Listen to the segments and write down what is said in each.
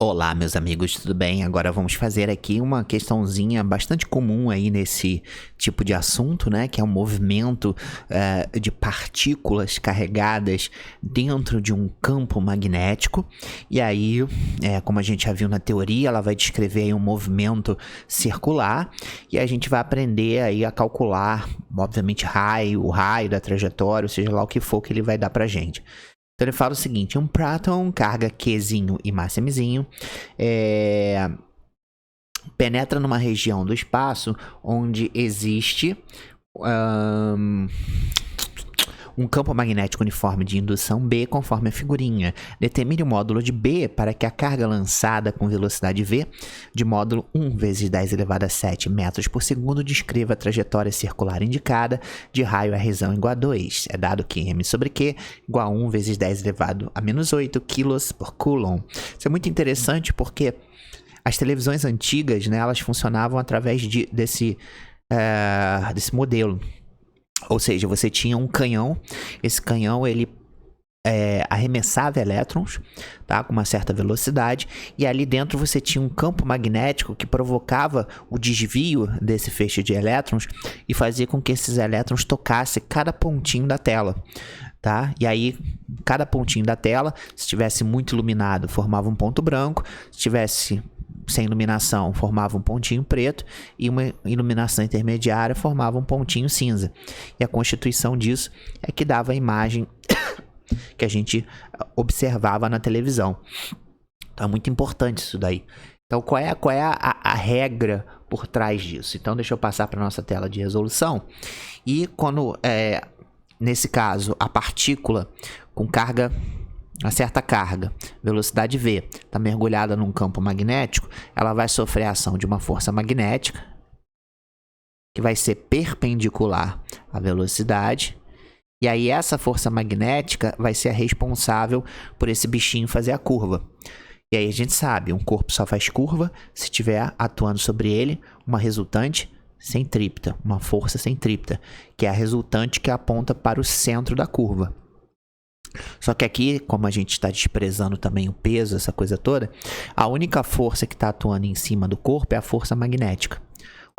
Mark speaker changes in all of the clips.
Speaker 1: Olá, meus amigos, tudo bem? Agora vamos fazer aqui uma questãozinha bastante comum aí nesse tipo de assunto, né? Que é o movimento de partículas carregadas dentro de um campo magnético. E aí, como a gente já viu na teoria, ela vai descrever aí um movimento circular e a gente vai aprender aí a calcular, obviamente, o raio da trajetória, ou seja lá o que for que ele vai dar pra gente. Então ele fala o seguinte: um próton, carga Qzinho e massa Mzinho, penetra numa região do espaço onde existe um campo magnético uniforme de indução B conforme a figurinha. Determine o módulo de B para que a carga lançada com velocidade V de módulo 1 vezes 10 elevado a 7 metros por segundo descreva a trajetória circular indicada de raio Rzão igual a 2. É dado que M sobre Q igual a 1 vezes 10 elevado a menos 8 quilos por coulomb. Isso é muito interessante porque as televisões antigas, né, elas funcionavam através desse modelo. Ou seja, você tinha um canhão, esse canhão ele arremessava elétrons, tá, com uma certa velocidade, e ali dentro você tinha um campo magnético que provocava o desvio desse feixe de elétrons e fazia com que esses elétrons tocassem cada pontinho da tela. Tá? E aí, cada pontinho da tela, se estivesse muito iluminado, formava um ponto branco, se estivesse sem iluminação, formava um pontinho preto, e uma iluminação intermediária formava um pontinho cinza. E a constituição disso é que dava a imagem que a gente observava na televisão. Então é muito importante isso daí. Então qual é a regra por trás disso? Então deixa eu passar para a nossa tela de resolução. E quando, nesse caso, a partícula com carga, uma certa carga, velocidade V, está mergulhada num campo magnético, ela vai sofrer a ação de uma força magnética, que vai ser perpendicular à velocidade, e aí essa força magnética vai ser a responsável por esse bichinho fazer a curva. E aí a gente sabe, um corpo só faz curva se estiver atuando sobre ele uma resultante centrípeta, uma força centrípeta, que é a resultante que aponta para o centro da curva. Só que aqui, como a gente está desprezando também o peso, essa coisa toda, a única força que está atuando em cima do corpo é a força magnética,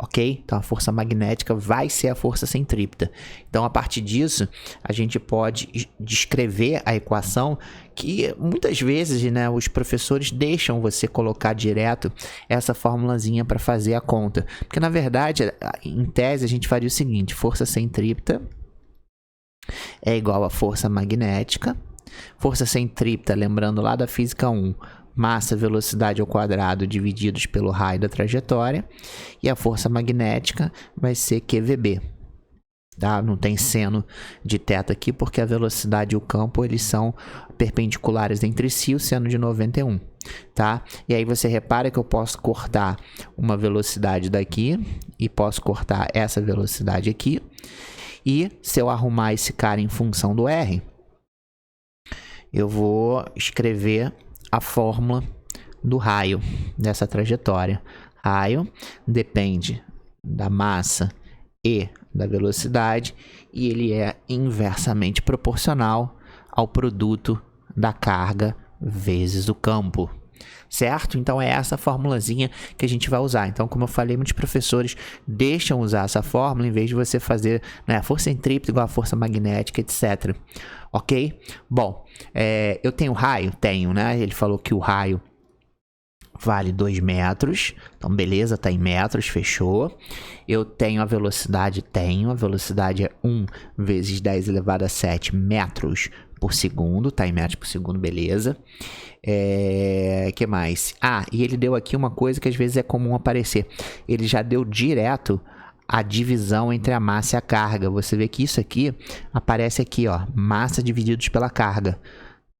Speaker 1: ok? Então a força magnética vai ser a força centrípeta. Então a partir disso, a gente pode descrever a equação que muitas vezes, né, os professores deixam você colocar direto essa formulazinha para fazer a conta. Porque na verdade, em tese, a gente faria o seguinte: força centrípeta é igual a força magnética. Força centrípeta, lembrando lá da física 1, massa, velocidade ao quadrado divididos pelo raio da trajetória. E a força magnética vai ser QVB. Tá? Não tem seno de θ aqui, porque a velocidade e o campo eles são perpendiculares entre si, o seno de 91. Tá? E aí você repara que eu posso cortar uma velocidade daqui e posso cortar essa velocidade aqui. E se eu arrumar esse cara em função do R, eu vou escrever a fórmula do raio dessa trajetória. Raio depende da massa e da velocidade, e ele é inversamente proporcional ao produto da carga vezes o campo. Certo? Então é essa formulazinha que a gente vai usar. Então, como eu falei, muitos professores deixam usar essa fórmula em vez de você fazer, né, a força centrípeta igual a força magnética, etc. Ok? Bom, eu tenho raio? Tenho, né? Ele falou que o raio vale 2 metros. Então, beleza, tá em metros, fechou. Eu tenho a velocidade? Tenho. A velocidade é 1 vezes 10 elevado a 7 metros por segundo. Tá em metros por segundo, beleza. Que mais? E ele deu aqui uma coisa que às vezes é comum aparecer. Ele já deu direto a divisão entre a massa e a carga. Você vê que isso aqui aparece aqui, ó, massa divididos pela carga.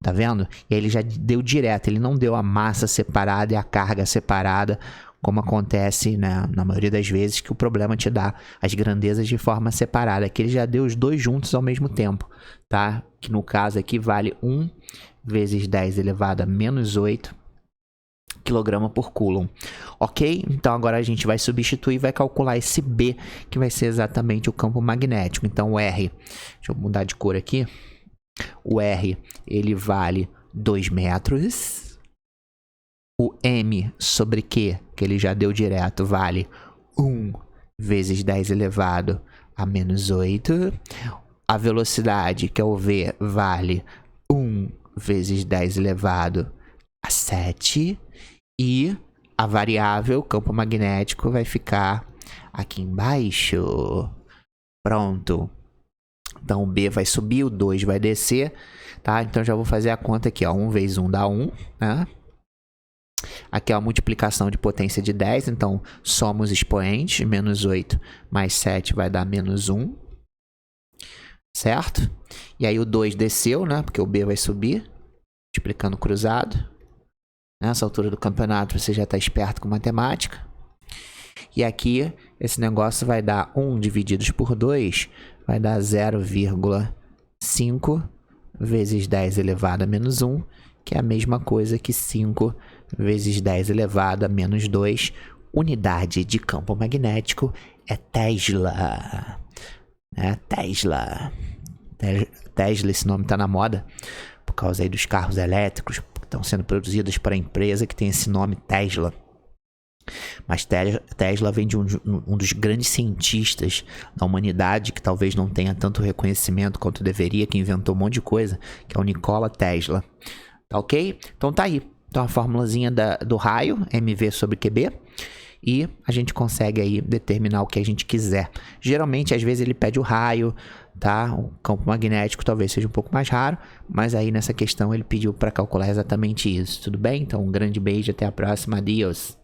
Speaker 1: Tá vendo? E aí ele já deu direto, ele não deu a massa separada e a carga separada, como acontece, né, na maioria das vezes que o problema te dá as grandezas de forma separada. Aqui ele já deu os dois juntos ao mesmo tempo, tá? Que no caso aqui vale 1 vezes 10 elevado a menos 8 kg por coulomb. Ok? Então agora a gente vai substituir e vai calcular esse B, que vai ser exatamente o campo magnético. Então o R, deixa eu mudar de cor aqui. O R, ele vale 2 metros. O m sobre q, que ele já deu direto, vale 1 vezes 10 elevado a menos 8. A velocidade, que é o v, vale 1 vezes 10 elevado a 7. E a variável, campo magnético, vai ficar aqui embaixo. Pronto. Então, o B vai subir, o 2 vai descer, tá? Então, já vou fazer a conta aqui, ó. 1 vezes 1 dá 1, né? Aqui é a multiplicação de potência de 10, então, soma os expoentes. Menos 8 mais 7 vai dar menos 1. Certo? E aí, o 2 desceu, né? Porque o B vai subir, multiplicando cruzado. Nessa altura do campeonato, você já está esperto com matemática. E aqui, esse negócio vai dar 1 divididos por 2, vai dar 0,5 vezes 10 elevado a menos 1, que é a mesma coisa que 5 vezes 10 elevado a menos 2. Unidade de campo magnético é Tesla. Tesla, esse nome está na moda, por causa aí dos carros elétricos que estão sendo produzidos para a empresa que tem esse nome Tesla. Mas Tesla vem de um dos grandes cientistas da humanidade, que talvez não tenha tanto reconhecimento quanto deveria, que inventou um monte de coisa, que é o Nikola Tesla. Tá ok? Então tá aí. Então a formulazinha do raio, mv sobre qb, e a gente consegue aí determinar o que a gente quiser. Geralmente, às vezes ele pede o raio, tá? O campo magnético talvez seja um pouco mais raro, mas aí nessa questão ele pediu para calcular exatamente isso. Tudo bem? Então um grande beijo, até a próxima. Adiós.